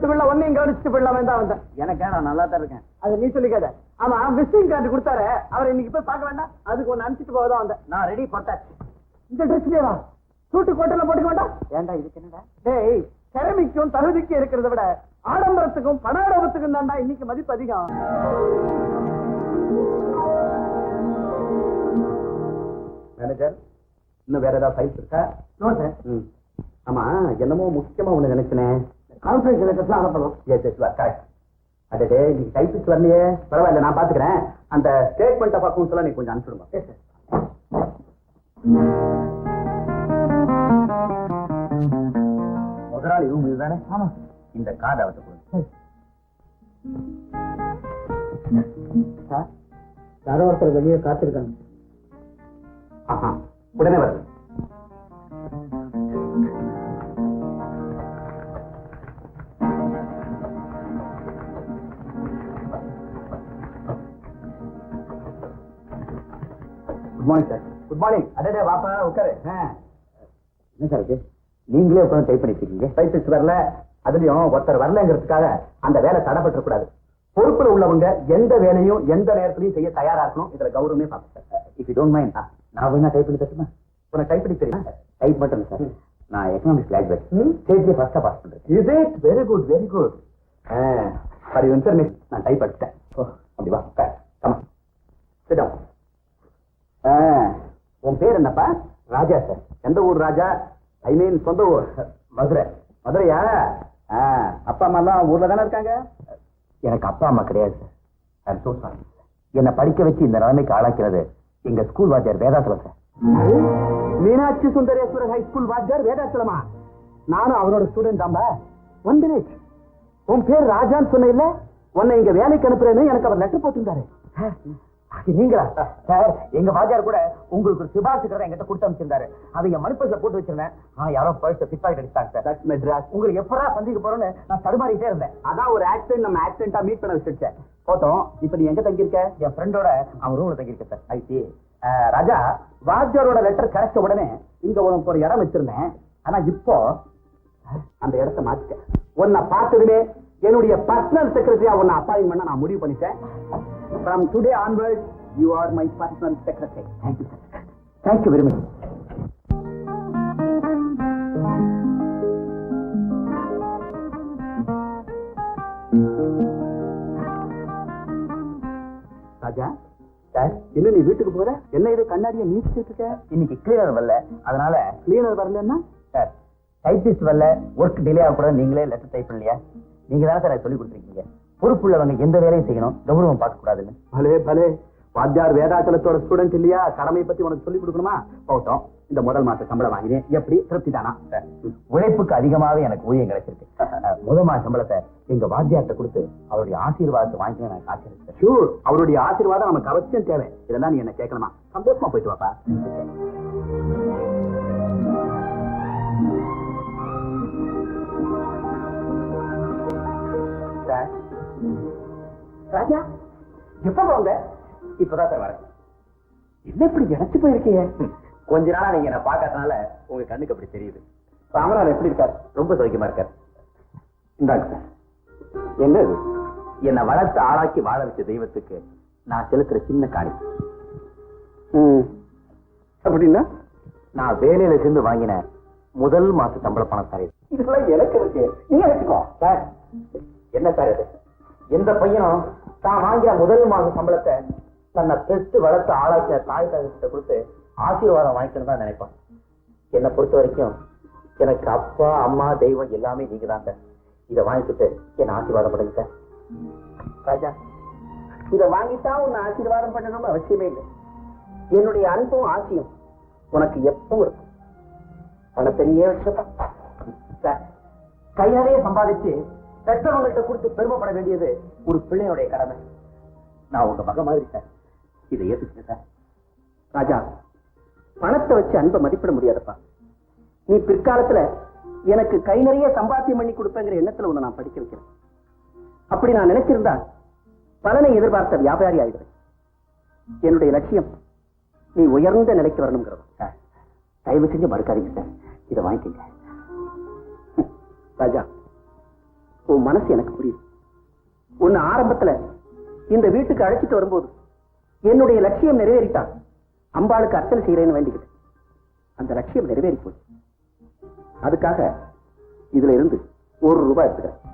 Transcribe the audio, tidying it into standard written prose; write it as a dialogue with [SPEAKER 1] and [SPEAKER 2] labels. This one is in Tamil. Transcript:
[SPEAKER 1] பிள்ளை ஒன்னையும் கவனிச்சுட்டு போயிடலாமே தான் வந்தேன்.
[SPEAKER 2] எனக்கு நான் நல்லா தான் இருக்கேன்.
[SPEAKER 1] அது நீ சொல்லிக்காத. ஆமா, விசிட்டிங் கார்டு கொடுத்தாரு, அவரை இன்னைக்கு போய் பார்க்க வேண்டாம். அதுக்கு ஒன்னு அனுப்பிச்சிட்டு போகதான் வந்தேன்.
[SPEAKER 2] நான் ரெடி போட்டாச்சு.
[SPEAKER 1] இந்த ட்ரெஸ்லயே வா. சூட்டு கோட்டெல்லாம் போட்டுக்க வேண்டாம்.
[SPEAKER 2] ஏன்டா இதுக்கு என்னடா?
[SPEAKER 1] டேய், திறமைக்கும் தகுதிக்கும் இருக்கிறத விட ஆடம்பரத்துக்கும் படாடபத்துக்கும் தான்டா இன்னைக்கு மதிப்பு அதிகம்.
[SPEAKER 2] மேனேஜர், இன்னும் வேற ஏதாவது ஃபைல்ஸ் இருக்கா?
[SPEAKER 1] No sir.
[SPEAKER 2] ஆமா, என்னமோ முக்கியமா ஒண்ணு நினைச்சேன்.
[SPEAKER 1] கான்ஃபரன்ஸ் லெட்டர்ஸ் அனுப்பணும்.
[SPEAKER 2] கரெக்ட். அடே, நீ டைப்பிஸ்ட் வரலையே, பரவாயில்ல, நான் பாத்துக்கிறேன். அந்த ஸ்டேட்மெண்ட் ஆஃப் அக்கௌண்ட்ஸ் எல்லாம் நீ கொஞ்சம் அனுப்பிடுங்க. முதலாளி ரூம் இதுதானே?
[SPEAKER 1] ஆமா.
[SPEAKER 2] இந்த கார்டு அவர்கிட்ட கொடுங்க.
[SPEAKER 1] சார், யாரோ ஒருத்தர் வெளியே காத்திருக்காங்க.
[SPEAKER 2] ஆஹா, உடனே வருது. Good morning sir. Good morning. அடே வாப்பா, உட்காரு. என்ன சார் இது? நீங்களே உட்காந்து டைப் பண்ணிட்டு இருக்கீங்க. டைப்பிஸ்ட் வரல, அதுலயும் ஒருத்தர் வரலங்கிறதுக்காக அந்த வேலை தடைப்பட்டு கூடாது. பொறுப்புல உள்ளவங்க எந்த வேலையும் எந்த நேரத்திலையும் செய்ய தயாரா இருக்கணும். இதுல கௌரவமே பார்ப்பேன். இஃப் யூ டோன்ட் மைண்ட், நான் வேணா டைப் பண்ணி தட்டுமா? உனக்கு டைப் பண்ணி தெரியுமா? டைப் மட்டும் சார், நான் எக்கனாமிக்ஸ் கிராஜுவேட். ஸ்டேட்லயே ஃபர்ஸ்டா பாஸ் பண்றேன். Is it? Very good, very good. For your information, நான் டைப் அடிச்சிட்டேன். அப்படி வா, கமா சிட் டவுன். உன் பேர் என்னப்பா? ராஜா சார். எந்த ஊர் ராஜா? ஐ மீன் சொந்த ஊர்? மதுரை. மதுரையா? அப்பா அம்மா எல்லாம் ஊர்ல தானே இருக்காங்க? எனக்கு அப்பா அம்மா கிடையாது sir. I am so sorry. என்னை படிக்க வச்சு இந்த நிலைமைக்கு ஆளாக்கிறது எங்க ஸ்கூல் வாத்தியார் Vedachalam sir. Meenakshi Sundareswarar high school வாத்தியார் வேதாச்சலமா? நானும் அவரோட ஸ்டூடெண்ட் தான்பா. 1 minute. உன் பேர் ராஜான்னு சொன்ன இல்ல? உன்னை இங்க வேலைக்கு அனுப்புறேன்னு எனக்கு அவர் லெட்டர் போட்டிருந்தாரு. நீங்களா சார்? எங்க வாத்தியார் கூட உங்களுக்கு ஒரு சிபாரிசு கதை என்கிட்ட கொடுத்து அனுப்பிச்சிருந்தாரு. அதை என் மணிப்பர்ஸ்ல போட்டு வச்சிருந்தேன். யாரோ பர்ஸ் பிக் பாக்கெட் அடிச்சாங்க சார். மெட்ராஸ். உங்களுக்கு எப்படா சந்திக்க போறோம்னு நான் தடுமாறிட்டே இருந்தேன். அதான் ஒரு ஆக்சிடென்ட் நம்ம ஆக்சிடென்ட்டா மீட் பண்ண வச்சிருச்சேன். போட்டோம். இப்ப நீ எங்க தங்கி இருக்க? என் ஃப்ரெண்டோட அவன் ரூம்ல தங்கி இருக்க சார். ஐசி ராஜா, வாத்தியாரோட லெட்டர் கிடைச்ச உடனே இங்க உனக்கு ஒரு இடம் வச்சிருந்தேன். ஆனா இப்போ அந்த இடத்தை மாத்திட்டேன். உன்னை பார்த்ததுமே என்னுடைய பர்சனல் செக்ரட்டரியா உன்னை அப்பாயின்ட் பண்ண நான் முடிவு பண்ணிட்டேன். From today onwards, you are my personal secretary. Thank you, sir. Thank you very much. Raja sir, என்ன நீ வீட்டுக்கு போற? என்ன இது கண்ணாடியை நீச்சிட்டு இருக்க? இன்னைக்கு கிளீனர் வரல, அதனால. கிளீனர் வரலன்னா சார், டைப்பிஸ்ட் வரல, ஒர்க் டிலே ஆகக்கூடாது. நீங்களே லெட்டர் டைப் பண்ணலையா? நீங்க தானே சார் சொல்லி கொடுத்துருக்கீங்க. பொறுப்புள்ளவங்க எந்த வேலையும் செய்யணும், கௌரவம் பார்க்க கூடாதுன்னு. பலே பலே, வாத்தியார் வேதாச்சலத்தோட ஸ்டூடெண்ட் இல்லையா? கடமையை பத்தி உனக்கு சொல்லி கொடுக்கணுமா? போட்டோம். இந்த முதல் மாச சம்பளம் வாங்கினேன். எப்படி திருப்தி தானா? உழைப்புக்கு அதிகமாவே எனக்கு ஊதியம் கிடைச்சிருக்கு. முதல் மாச சம்பளத்தை எங்க வாத்தியார்ட்ட கொடுத்து அவருடைய ஆசீர்வாதத்தை வாங்கி நான் காத்திருக்கேன். ஷூர், அவருடைய ஆசீர்வாதம் நமக்கு அவசியம் தேவை. இதெல்லாம் நீ என்ன கேட்கணுமா? சந்தோஷமா போயிட்டு வாப்பா. ராஜா, எப்ப போங்க? இப்பதான் சார் வரேன். என்ன இப்படி இணைச்சு போயிருக்கீங்க? கொஞ்ச நாளா நீங்க என்ன பாக்காதனால உங்க கண்ணுக்கு அப்படி தெரியுது. ராமராஜ் எப்படி இருக்காரு? ரொம்ப சௌக்கியமா இருக்காரு. இந்தாங்க சார். என்ன இது? என்னை வளர்த்து ஆளாக்கி வாழ வச்ச தெய்வத்துக்கு நான் செலுத்துற சின்ன காணி. அப்படின்னா நான் வேலையில சேர்ந்து வாங்கின முதல் மாச சம்பள பணம் சார். இதெல்லாம் எனக்கு இருக்கு, நீங்க வச்சுக்கோ சார். என்ன சார் இது? எந்த பையனும் தான் வாங்கிய முதல் மாத சம்பளத்தை தன்னை பெற்று வளர்த்து ஆளாக்கிய தாய் தகவல்கிட்ட கொடுத்து ஆசீர்வாதம் வாங்கிக்கணும் தான் நினைப்பான். என்னை பொறுத்த வரைக்கும் எனக்கு அப்பா அம்மா தெய்வம் எல்லாமே நீங்க தான் சார். இதை வாங்கிக்கிட்டு என்ன ஆசீர்வாதம் பண்ணுங்க சார். ராஜா, இதை வாங்கித்தான் உன்னை ஆசீர்வாதம் பண்ணணும்னு அவசியமே இல்லை. என்னுடைய அன்பும் ஆசையும் உனக்கு எப்பவும் இருக்கும். பணத்தை நீயே வச்சிருப்பா சார். கையாலேயே சம்பாதிச்சு பெற்றவங்கள்ட்ட கொடுத்து பெருமைப்பட வேண்டியது ஒரு பிள்ளையுடைய கடமை. நான் உங்க மக மாதிரி சார். இதை ஏத்துக்கிட்டேன் சார். ராஜா, பணத்தை வச்சு அன்பை மதிப்பிட முடியாதப்பா. நீ பிற்காலத்துல எனக்கு கை நிறைய சம்பாத்தியம் பண்ணி கொடுப்பேங்கிற எண்ணத்துல உன்னை நான் படிக்க வைக்கிறேன். அப்படி நான் நினைச்சிருந்தா பலனை எதிர்பார்த்த வியாபாரி ஆயிடுறேன். என்னுடைய லட்சியம் நீ உயர்ந்த நிலைக்கு வரணுங்கிறது. தயவு செஞ்சு மறுக்காதீங்க சார். இதை வாங்கிக்கங்க. ராஜா,
[SPEAKER 1] உன் மனசு எனக்கு புரியுது. உன்னை ஆரம்பத்துல இந்த வீட்டுக்கு அழைச்சிட்டு வரும்போது என்னுடைய லட்சியம் நிறைவேறிட்டான். அம்பாளுக்கு அர்ச்சனை செய்யறேன்னு வேண்டிக்கிட்டு அந்த லட்சியம் நிறைவேறி போச்சு. அதுக்காக இதுல இருந்து 1 ரூபாய் எடுத்துக்க.